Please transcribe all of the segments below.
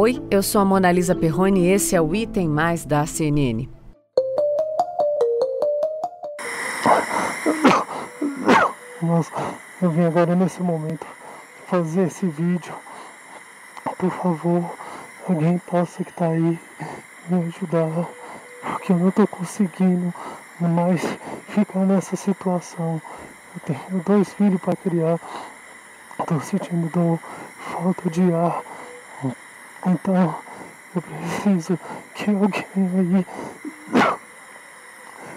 Oi, eu sou a Monalisa Perrone e esse é o Item Mais da CNN. Nossa, eu vim agora nesse momento fazer esse vídeo. Por favor, alguém possa que tá aí me ajudar, porque eu não tô conseguindo mais ficar nessa situação. Eu tenho 2 filhos para criar, tô sentindo dor, falta de ar. Então, eu preciso que alguém aí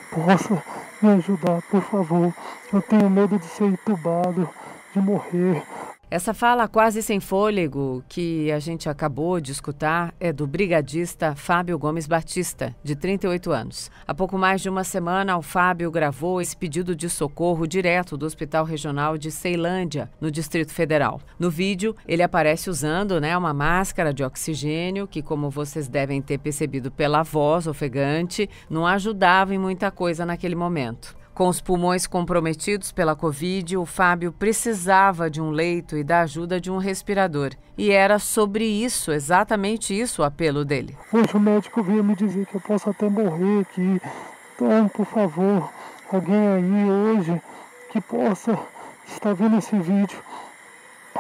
possa me ajudar, por favor. Eu tenho medo de ser entubado, de morrer. Essa fala quase sem fôlego que a gente acabou de escutar é do brigadista Fábio Gomes Batista, de 38 anos. Há pouco mais de uma semana, o Fábio gravou esse pedido de socorro direto do Hospital Regional de Ceilândia, no Distrito Federal. No vídeo, ele aparece usando uma máscara de oxigênio que, como vocês devem ter percebido pela voz ofegante, não ajudava em muita coisa naquele momento. Com os pulmões comprometidos pela Covid, o Fábio precisava de um leito e da ajuda de um respirador. E era sobre isso, exatamente isso, o apelo dele. Hoje o médico veio me dizer que eu posso até morrer aqui. Então, por favor, alguém aí hoje que possa estar vendo esse vídeo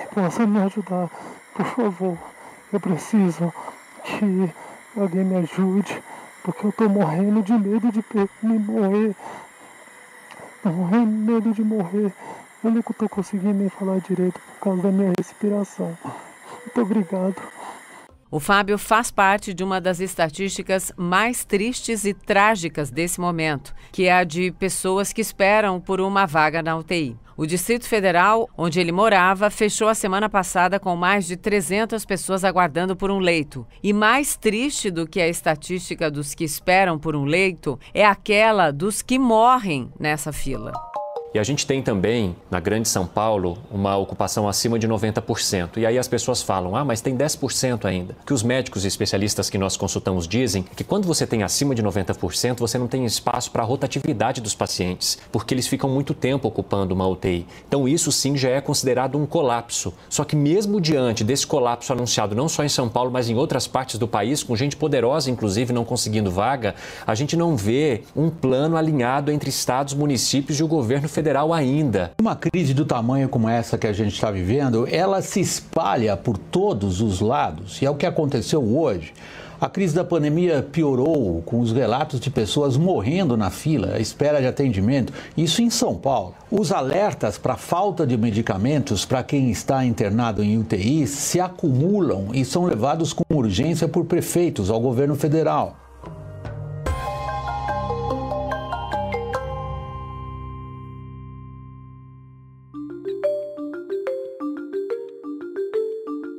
e possa me ajudar. Por favor, eu preciso que alguém me ajude, porque eu estou morrendo de medo de me morrer. Tô morrendo de medo de morrer. Eu não estou conseguindo nem falar direito por causa da minha respiração. Muito obrigado. O Fábio faz parte de uma das estatísticas mais tristes e trágicas desse momento, que é a de pessoas que esperam por uma vaga na UTI. O Distrito Federal, onde ele morava, fechou a semana passada com mais de 300 pessoas aguardando por um leito. E mais triste do que a estatística dos que esperam por um leito é aquela dos que morrem nessa fila. E a gente tem também, na Grande São Paulo, uma ocupação acima de 90%. E aí as pessoas falam, mas tem 10% ainda. Que os médicos e especialistas que nós consultamos dizem que quando você tem acima de 90%, você não tem espaço para a rotatividade dos pacientes, porque eles ficam muito tempo ocupando uma UTI. Então isso sim já é considerado um colapso. Só que mesmo diante desse colapso anunciado não só em São Paulo, mas em outras partes do país, com gente poderosa, inclusive, não conseguindo vaga, a gente não vê um plano alinhado entre estados, municípios e o governo federal ainda. Uma crise do tamanho como essa que a gente está vivendo, ela se espalha por todos os lados. E é o que aconteceu hoje. A crise da pandemia piorou com os relatos de pessoas morrendo na fila, à espera de atendimento, isso em São Paulo. Os alertas para falta de medicamentos para quem está internado em UTIs se acumulam e são levados com urgência por prefeitos ao governo federal.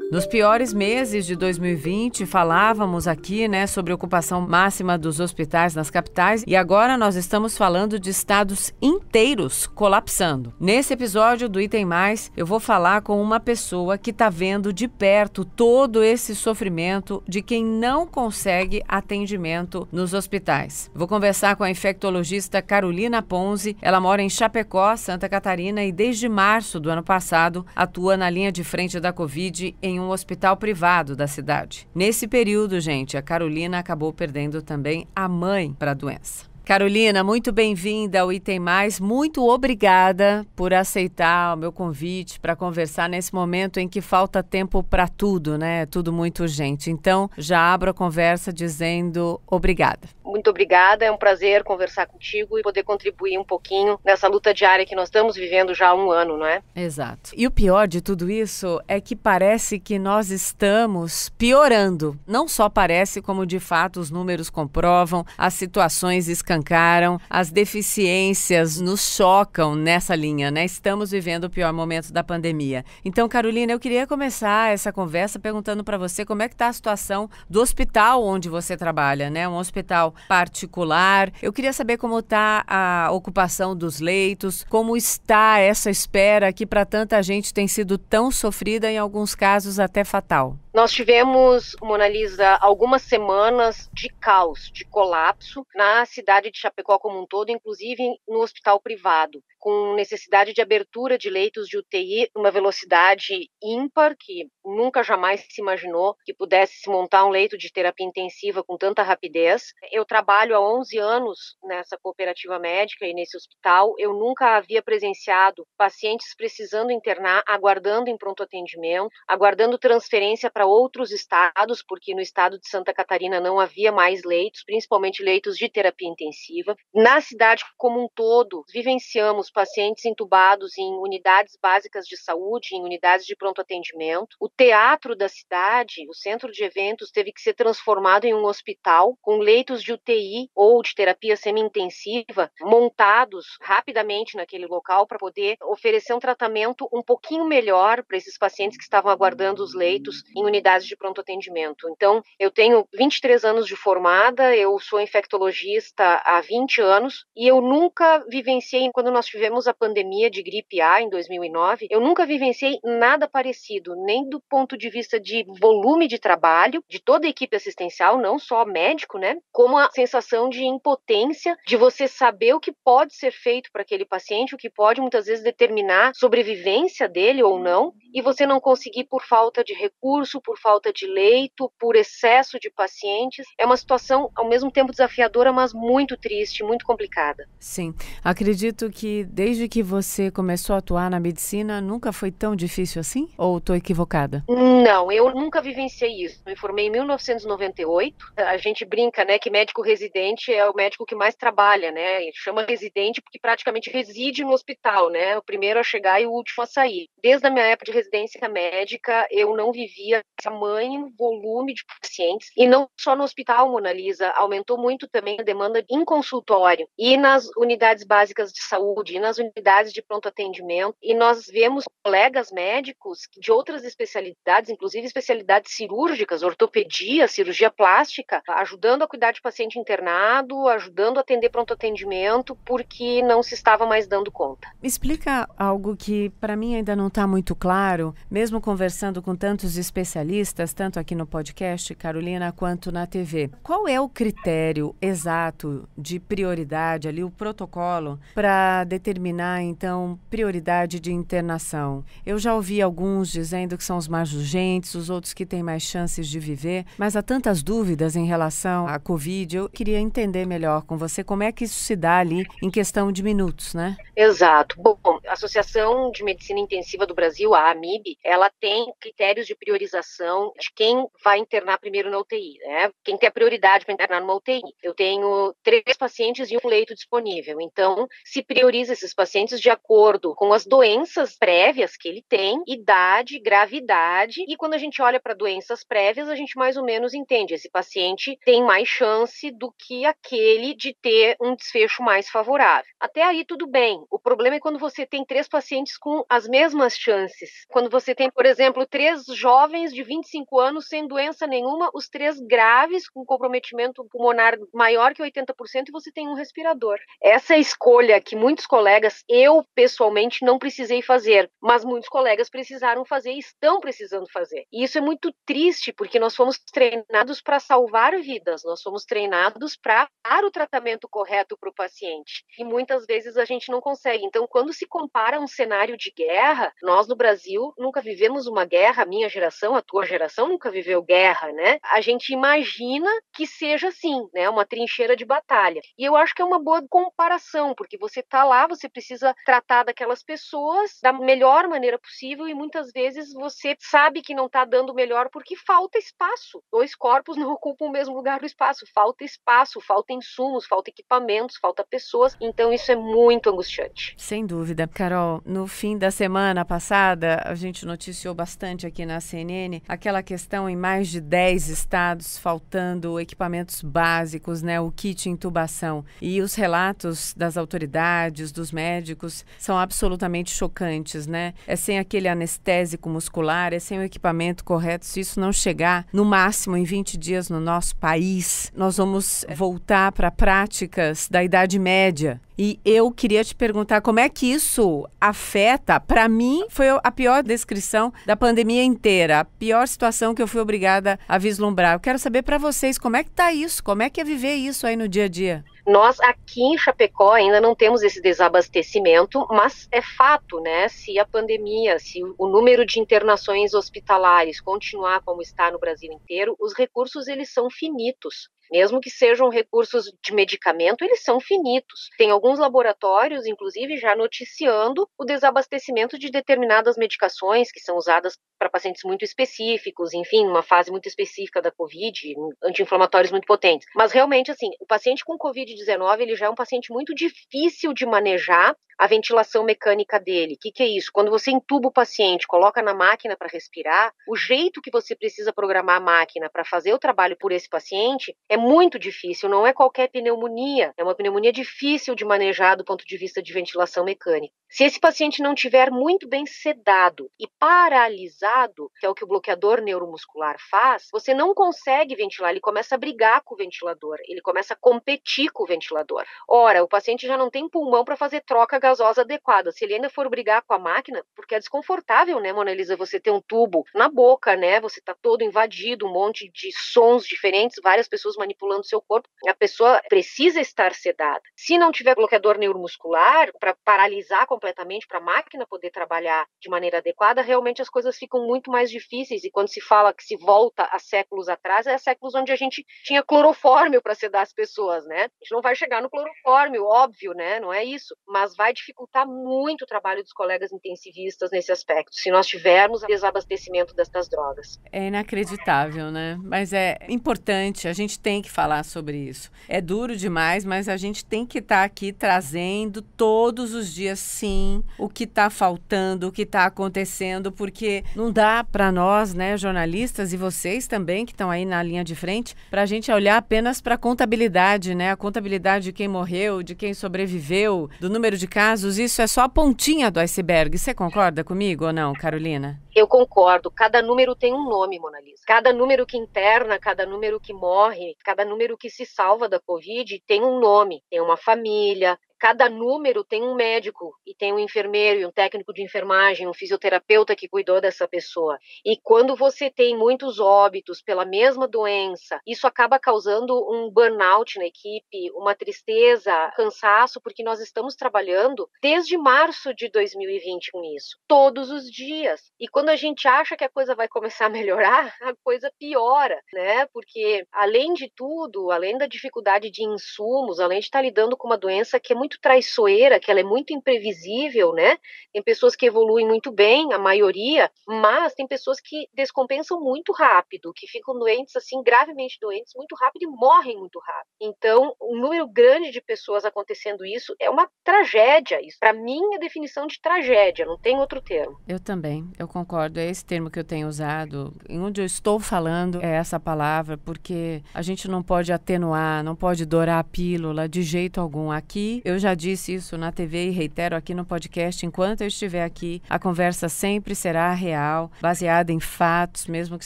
Nos piores meses de 2020, falávamos aqui, sobre a ocupação máxima dos hospitais nas capitais e agora nós estamos falando de estados inteiros colapsando. Nesse episódio do Item Mais, eu vou falar com uma pessoa que está vendo de perto todo esse sofrimento de quem não consegue atendimento nos hospitais. Vou conversar com a infectologista Carolina Ponzi. Ela mora em Chapecó, Santa Catarina e desde março do ano passado atua na linha de frente da Covid em um hospital privado da cidade. Nesse período, gente, a Carolina acabou perdendo também a mãe para a doença. Carolina, muito bem-vinda ao Item Mais. Muito obrigada por aceitar o meu convite para conversar nesse momento em que falta tempo para tudo, Tudo muito urgente. Então, já abro a conversa dizendo obrigada. Muito obrigada, é um prazer conversar contigo e poder contribuir um pouquinho nessa luta diária que nós estamos vivendo já há um ano, não é? Exato. E o pior de tudo isso é que parece que nós estamos piorando. Não só parece, como de fato os números comprovam, as situações escancaram, as deficiências nos chocam nessa linha, Estamos vivendo o pior momento da pandemia. Então, Carolina, eu queria começar essa conversa perguntando para você como é que está a situação do hospital onde você trabalha, Um hospital particular. Eu queria saber como está a ocupação dos leitos, como está essa espera que para tanta gente tem sido tão sofrida, em alguns casos até fatal. Nós tivemos, Monalisa, algumas semanas de caos, de colapso na cidade de Chapecó como um todo, inclusive no hospital privado. com necessidade de abertura de leitos de UTI, uma velocidade ímpar, que nunca jamais se imaginou que pudesse se montar um leito de terapia intensiva com tanta rapidez. Eu trabalho há 11 anos nessa cooperativa médica e nesse hospital. Eu nunca havia presenciado pacientes precisando internar, aguardando em pronto atendimento, aguardando transferência para outros estados, porque no estado de Santa Catarina não havia mais leitos, principalmente leitos de terapia intensiva. Na cidade como um todo, vivenciamos pacientes entubados em unidades básicas de saúde, em unidades de pronto atendimento. O teatro da cidade, o centro de eventos, teve que ser transformado em um hospital com leitos de UTI ou de terapia semi-intensiva montados rapidamente naquele local para poder oferecer um tratamento um pouquinho melhor para esses pacientes que estavam aguardando os leitos em unidades de pronto atendimento. Então, eu tenho 23 anos de formada, eu sou infectologista há 20 anos e eu nunca vivenciei, quando nós tivemos a pandemia de gripe A em 2009, eu nunca vivenciei nada parecido, nem do ponto de vista de volume de trabalho de toda a equipe assistencial, não só médico, né, como a sensação de impotência de você saber o que pode ser feito para aquele paciente, o que pode muitas vezes determinar a sobrevivência dele ou não, e você não conseguir por falta de recurso, por falta de leito, por excesso de pacientes. É uma situação ao mesmo tempo desafiadora, mas muito triste, muito complicada. Sim, acredito que desde que você começou a atuar na medicina, nunca foi tão difícil assim? Ou estou equivocada? Não, eu nunca vivenciei isso. Me formei em 1998. A gente brinca, né, que médico residente é o médico que mais trabalha, né? Ele chama residente porque praticamente reside no hospital, né? O primeiro a chegar e o último a sair. Desde a minha época de residência médica, eu não vivia tamanho, volume de pacientes. E não só no hospital, Mona Lisa, aumentou muito também a demanda em consultório e nas unidades básicas de saúde, e nas unidades de pronto atendimento. E nós vemos colegas médicos de outras especialidades, inclusive especialidades cirúrgicas, ortopedia, cirurgia plástica, ajudando a cuidar de paciente internado, ajudando a atender pronto atendimento, porque não se estava mais dando conta. Me explica algo que para mim ainda não está muito claro, mesmo conversando com tantos especialistas, tanto aqui no podcast, Carolina, quanto na TV. Qual é o critério exato de prioridade ali, o protocolo, para determinar, então, prioridade de internação? Eu já ouvi alguns dizendo que são os mais urgentes, os outros que têm mais chances de viver, mas há tantas dúvidas em relação à Covid. Eu queria entender melhor com você como é que isso se dá ali em questão de minutos, né? Exato. Bom, a Associação de Medicina Intensiva do Brasil, a AMIB, ela tem critérios de priorização de quem vai internar primeiro na UTI, né? Quem tem a prioridade para internar numa UTI. Eu tenho 3 pacientes e um leito disponível, então se prioriza esses pacientes de acordo com as doenças prévias que ele tem, idade, gravidade, e quando a gente olha para doenças prévias, a gente mais ou menos entende, esse paciente tem mais chance do que aquele de ter um desfecho mais favorável. Até aí tudo bem. O problema é quando você tem 3 pacientes com as mesmas chances. Quando você tem, por exemplo, 3 jovens de 25 anos sem doença nenhuma, os 3 graves, com comprometimento pulmonar maior que 80%, e você tem um respirador. Essa é a escolha que muitos colegas, eu pessoalmente não precisei fazer, mas muitos colegas precisaram fazer e estão precisando fazer. E isso é muito triste, porque nós fomos treinados para salvar vidas, nós fomos treinados para dar o tratamento correto para o paciente. E muitas vezes a gente não consegue. Então, quando se compara um cenário de guerra, nós no Brasil nunca vivemos uma guerra, a minha geração, a tua geração nunca viveu guerra, né? A gente imagina que seja assim, né? Uma trincheira de batalha. E eu acho que é uma boa comparação, porque você tá lá, você precisa tratar daquelas pessoas da melhor maneira possível e muitas vezes você sabe que não tá dando o melhor porque falta espaço. 2 corpos não ocupam o mesmo lugar no espaço. Falta espaço, falta insumos, falta equipamentos, falta pessoas. Então isso é muito angustiante. Sem dúvida. Carol, no fim da semana passada, a gente noticiou bastante aqui na CNN aquela questão em mais de 10 estados faltando equipamentos básicos, né, o kit intubação. E os relatos das autoridades, dos médicos, são absolutamente chocantes, né? É sem aquele anestésico muscular, é sem o equipamento correto. Se isso não chegar, no máximo, em 20 dias no nosso país, nós vamos voltar para práticas da Idade Média. E eu queria te perguntar como é que isso afeta, para mim foi a pior descrição da pandemia inteira, a pior situação que eu fui obrigada a vislumbrar. Eu quero saber para vocês como é que tá isso, como é que é viver isso aí no dia a dia? Nós aqui em Chapecó ainda não temos esse desabastecimento, mas é fato, né? Se a pandemia, se o número de internações hospitalares continuar como está no Brasil inteiro, os recursos eles são finitos. Mesmo que sejam recursos de medicamento, eles são finitos. Tem alguns laboratórios, inclusive, já noticiando o desabastecimento de determinadas medicações que são usadas para pacientes muito específicos, enfim, numa fase muito específica da Covid, anti-inflamatórios muito potentes. Mas realmente, assim, o paciente com Covid-19, ele já é um paciente muito difícil de manejar a ventilação mecânica dele. O que é isso? Quando você entuba o paciente, coloca na máquina para respirar, o jeito que você precisa programar a máquina para fazer o trabalho por esse paciente é muito difícil, não é qualquer pneumonia, é uma pneumonia difícil de manejar do ponto de vista de ventilação mecânica. Se esse paciente não tiver muito bem sedado e paralisado, que é o que o bloqueador neuromuscular faz, você não consegue ventilar, ele começa a brigar com o ventilador, ele começa a competir com o ventilador. Ora, o paciente já não tem pulmão para fazer troca gasosa adequada. Se ele ainda for brigar com a máquina, porque é desconfortável, né, Mona Lisa, você ter um tubo na boca, né, você tá todo invadido, um monte de sons diferentes, várias pessoas manipulando seu corpo, a pessoa precisa estar sedada. Se não tiver bloqueador neuromuscular, para paralisar completamente, para a máquina poder trabalhar de maneira adequada, realmente as coisas ficam muito mais difíceis. E quando se fala que se volta a séculos atrás, é séculos onde a gente tinha clorofórmio para sedar as pessoas, né? A gente não vai chegar no clorofórmio, óbvio, né? Não é isso. Mas vai dificultar muito o trabalho dos colegas intensivistas nesse aspecto, se nós tivermos desabastecimento destas drogas. É inacreditável, né? Mas é importante, a gente tem que falar sobre isso. É duro demais, mas a gente tem que estar aqui trazendo todos os dias, sim, o que está faltando, o que está acontecendo, porque não dá para nós, né, jornalistas, e vocês também, que estão aí na linha de frente, para a gente olhar apenas para a contabilidade, né? A contabilidade de quem morreu, de quem sobreviveu, do número de casos, isso é só a pontinha do iceberg. Você concorda comigo ou não, Carolina? Eu concordo. Cada número tem um nome, Mona Lisa. Cada número que interna, cada número que morre, cada número que se salva da Covid tem um nome, tem uma família. Cada número tem um médico e tem um enfermeiro e um técnico de enfermagem, um fisioterapeuta que cuidou dessa pessoa. E quando você tem muitos óbitos pela mesma doença, isso acaba causando um burnout na equipe, uma tristeza, cansaço, porque nós estamos trabalhando desde março de 2020 com isso, todos os dias. E quando a gente acha que a coisa vai começar a melhorar, a coisa piora, né? Porque, além de tudo, além da dificuldade de insumos, além de estar lidando com uma doença que é muito traiçoeira, que ela é muito imprevisível, né? Tem pessoas que evoluem muito bem, a maioria, mas tem pessoas que descompensam muito rápido, que ficam doentes, assim, gravemente doentes muito rápido e morrem muito rápido. Então, um número grande de pessoas acontecendo isso é uma tragédia. Isso, para mim, é definição de tragédia, não tem outro termo. Eu também, eu concordo, é esse termo que eu tenho usado. Em onde eu estou falando é essa palavra, porque a gente não pode atenuar, não pode dourar a pílula de jeito algum. Aqui, eu já disse isso na TV e reitero aqui no podcast, enquanto eu estiver aqui, a conversa sempre será real, baseada em fatos, mesmo que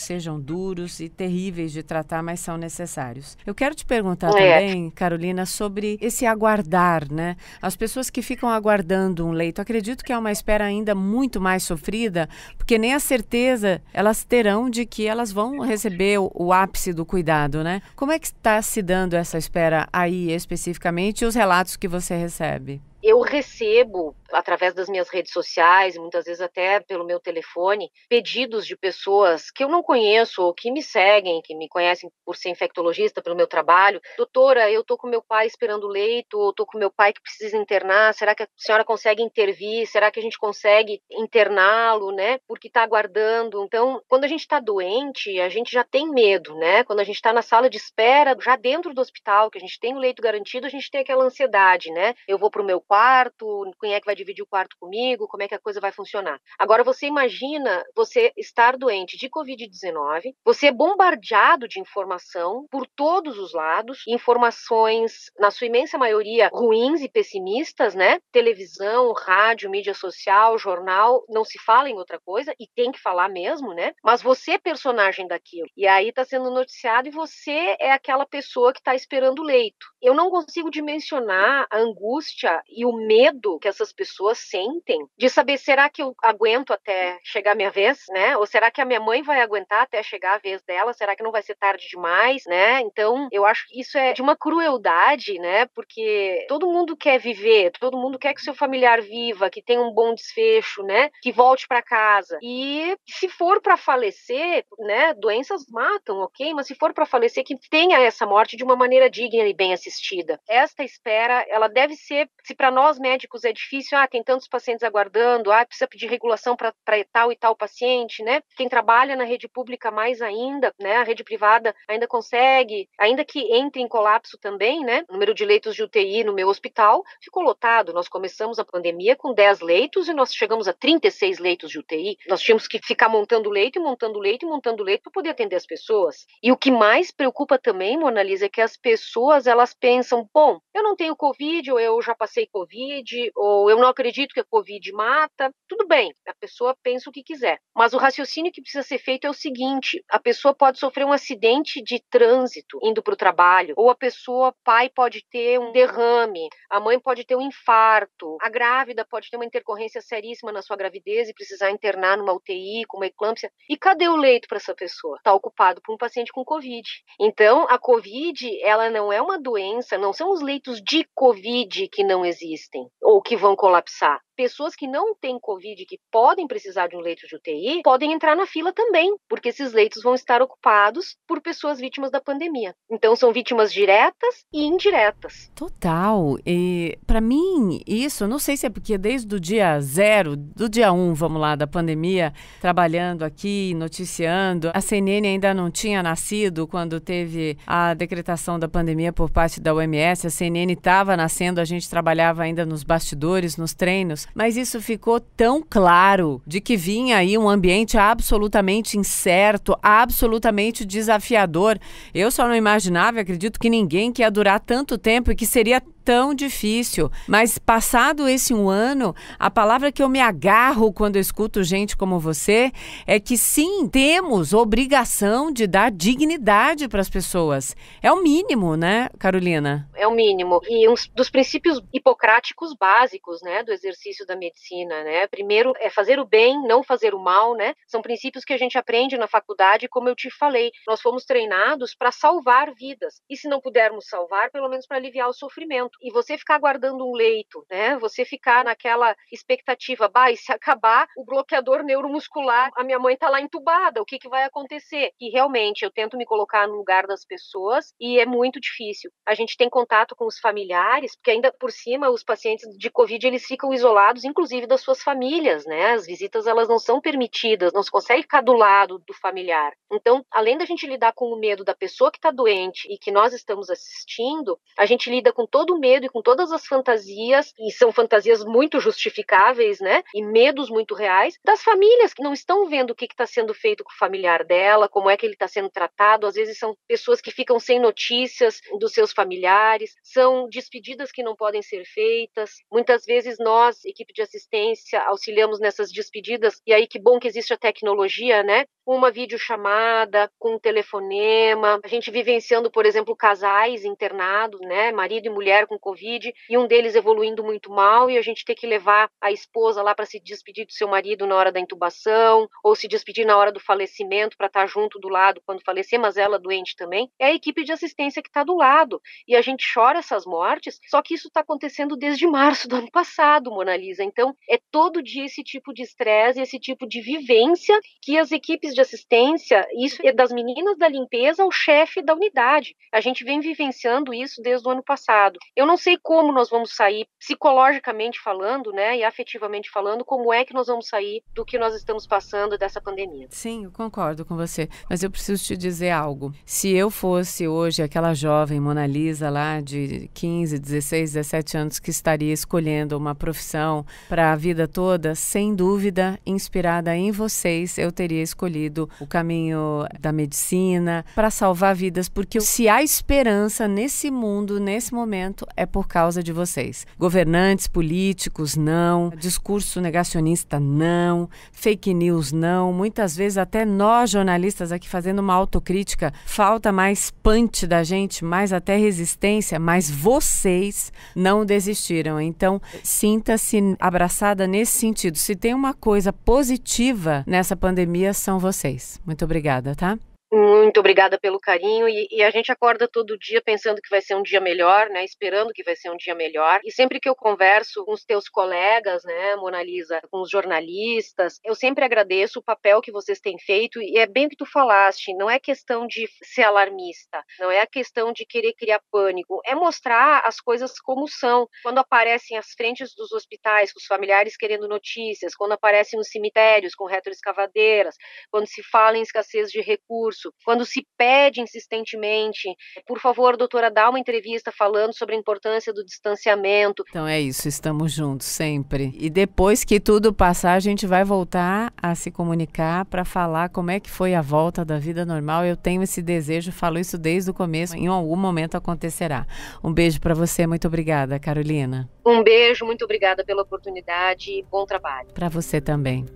sejam duros e terríveis de tratar, mas são necessários. Eu quero te perguntar também, Carolina, sobre esse aguardar, né? As pessoas que ficam aguardando um leito, acredito que é uma espera ainda muito mais sofrida, porque nem a certeza elas terão de que elas vão receber o ápice do cuidado, né? Como é que está se dando essa espera aí especificamente e os relatos que você recebe? Eu recebo, através das minhas redes sociais, muitas vezes até pelo meu telefone, pedidos de pessoas que eu não conheço ou que me seguem, que me conhecem por ser infectologista pelo meu trabalho. Doutora, eu tô com meu pai esperando leito, ou tô com meu pai que precisa internar, será que a senhora consegue intervir? Será que a gente consegue interná-lo, né? Porque tá aguardando. Então, quando a gente tá doente, a gente já tem medo, né? Quando a gente tá na sala de espera, já dentro do hospital, que a gente tem o leito garantido, a gente tem aquela ansiedade, né? Eu vou pro meu quarto, quem é que vai dividir o quarto comigo, como é que a coisa vai funcionar. Agora, você imagina você estar doente de Covid-19, você é bombardeado de informação por todos os lados, informações, na sua imensa maioria, ruins e pessimistas, né? Televisão, rádio, mídia social, jornal, não se fala em outra coisa, e tem que falar mesmo, né? Mas você é personagem daquilo. E aí está sendo noticiado e você é aquela pessoa que está esperando o leito. Eu não consigo dimensionar a angústia e o medo que essas pessoas sentem de saber, será que eu aguento até chegar a minha vez, né? Ou será que a minha mãe vai aguentar até chegar a vez dela? Será que não vai ser tarde demais, né? Então, eu acho que isso é de uma crueldade, né? Porque todo mundo quer viver, todo mundo quer que seu familiar viva, que tenha um bom desfecho, né? Que volte para casa. E se for para falecer, né? Doenças matam, ok? Mas se for para falecer, que tenha essa morte de uma maneira digna e bem assistida. Esta espera, ela deve ser, se para nós médicos é difícil, tem tantos pacientes aguardando, precisa pedir regulação para tal e tal paciente, né? Quem trabalha na rede pública mais ainda, né? A rede privada ainda consegue, ainda que entre em colapso também, né? O número de leitos de UTI no meu hospital ficou lotado. Nós começamos a pandemia com 10 leitos e nós chegamos a 36 leitos de UTI. Nós tínhamos que ficar montando leito e montando leito e montando leito para poder atender as pessoas. E o que mais preocupa também, Mona Lisa, é que as pessoas, elas pensam, bom, eu não tenho Covid, ou eu já passei Covid, ou eu não acredito que a Covid mata. Tudo bem, a pessoa pensa o que quiser. Mas o raciocínio que precisa ser feito é o seguinte, a pessoa pode sofrer um acidente de trânsito indo para o trabalho, ou a pessoa, pai pode ter um derrame, a mãe pode ter um infarto, a grávida pode ter uma intercorrência seríssima na sua gravidez e precisar internar numa UTI com uma eclâmpsia. E cadê o leito para essa pessoa? Está ocupado por um paciente com Covid. Então, a Covid, ela não é uma doença, não são os leitos de Covid que não existem ou que vão colapsar. Pessoas que não têm Covid, que podem precisar de um leito de UTI, podem entrar na fila também, porque esses leitos vão estar ocupados por pessoas vítimas da pandemia. Então, são vítimas diretas e indiretas. Total. E, para mim, isso, não sei se é porque desde o dia 0, do dia 1, vamos lá, da pandemia, trabalhando aqui, noticiando, a CNN ainda não tinha nascido quando teve a decretação da pandemia por parte da OMS, a CNN estava nascendo, a gente trabalhava ainda nos bastidores, nos treinos, mas isso ficou tão claro de que vinha aí um ambiente absolutamente incerto, absolutamente desafiador. Eu só não imaginava, acredito que ninguém, que ia durar tanto tempo e que seria tão difícil, mas passado esse 1 ano, a palavra que eu me agarro quando eu escuto gente como você é que sim, temos obrigação de dar dignidade para as pessoas. É o mínimo, né, Carolina? É o mínimo. E um dos princípios hipocráticos básicos, né, do exercício da medicina, né? Primeiro é fazer o bem, não fazer o mal, né? São princípios que a gente aprende na faculdade, como eu te falei. Nós fomos treinados para salvar vidas. E se não pudermos salvar, pelo menos para aliviar o sofrimento. E você ficar aguardando um leito, né? Você ficar naquela expectativa, e se acabar o bloqueador neuromuscular, a minha mãe tá lá entubada, o que vai acontecer? E realmente, eu tento me colocar no lugar das pessoas e é muito difícil. A gente tem contato com os familiares, porque ainda por cima, os pacientes de Covid, eles ficam isolados, inclusive das suas famílias, né? As visitas, elas não são permitidas, não se consegue ficar do lado do familiar. Então, além da gente lidar com o medo da pessoa que está doente e que nós estamos assistindo, a gente lida com todo o medo e com todas as fantasias, e são fantasias muito justificáveis, né? E medos muito reais, das famílias que não estão vendo o que está sendo feito com o familiar dela, como é que ele está sendo tratado. Às vezes são pessoas que ficam sem notícias dos seus familiares, são despedidas que não podem ser feitas. Muitas vezes nós, equipe de assistência, auxiliamos nessas despedidas, e aí que bom que existe a tecnologia, né? Uma videochamada, com um telefonema, a gente vivenciando, por exemplo, casais internados, né, marido e mulher com Covid, e um deles evoluindo muito mal, e a gente ter que levar a esposa lá para se despedir do seu marido na hora da intubação, ou se despedir na hora do falecimento, para estar junto do lado quando falecer, mas ela doente também. É a equipe de assistência que está do lado, e a gente chora essas mortes, só que isso está acontecendo desde março do ano passado, Mona Lisa. Então, é todo dia esse tipo de estresse, esse tipo de vivência que as equipes de assistência, isso é das meninas da limpeza ao chefe da unidade. A gente vem vivenciando isso desde o ano passado. Eu não sei como nós vamos sair, psicologicamente falando, né, e afetivamente falando, como é que nós vamos sair do que nós estamos passando dessa pandemia. Sim, eu concordo com você, mas eu preciso te dizer algo. Se eu fosse hoje aquela jovem Mona Lisa lá de 15, 16, 17 anos que estaria escolhendo uma profissão para a vida toda, sem dúvida, inspirada em vocês, eu teria escolhido o caminho da medicina para salvar vidas, porque se há esperança nesse mundo, nesse momento, é por causa de vocês. Governantes, políticos, não. Discurso negacionista, não. Fake news, não. Muitas vezes até nós, jornalistas, aqui fazendo uma autocrítica, falta mais punch da gente, mais até resistência, mas vocês não desistiram. Então, sinta-se abraçada nesse sentido. Se tem uma coisa positiva nessa pandemia, são vocês. Muito obrigada, tá? Muito obrigada pelo carinho, e a gente acorda todo dia pensando que vai ser um dia melhor, né, esperando que vai ser um dia melhor, e sempre que eu converso com os teus colegas, né, Mona Lisa, com os jornalistas, eu sempre agradeço o papel que vocês têm feito, e é bem o que tu falaste, não é questão de ser alarmista, não é a questão de querer criar pânico, é mostrar as coisas como são, quando aparecem às frentes dos hospitais, com os familiares querendo notícias, quando aparecem nos cemitérios com retroescavadeiras, quando se fala em escassez de recursos, quando se pede insistentemente, por favor, doutora, dá uma entrevista falando sobre a importância do distanciamento. Então é isso, estamos juntos sempre. E depois que tudo passar, a gente vai voltar a se comunicar para falar como é que foi a volta da vida normal. Eu tenho esse desejo, falo isso desde o começo, em algum momento acontecerá. Um beijo para você, muito obrigada, Carolina. Um beijo, muito obrigada pela oportunidade e bom trabalho. Para você também.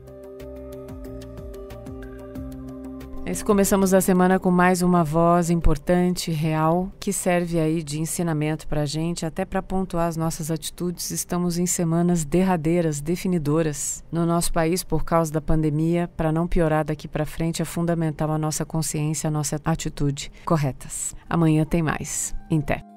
Começamos a semana com mais uma voz importante, real, que serve aí de ensinamento para a gente, até para pontuar as nossas atitudes. Estamos em semanas derradeiras, definidoras no nosso país por causa da pandemia. Para não piorar daqui para frente, é fundamental a nossa consciência, a nossa atitude corretas. Amanhã tem mais. Em Té.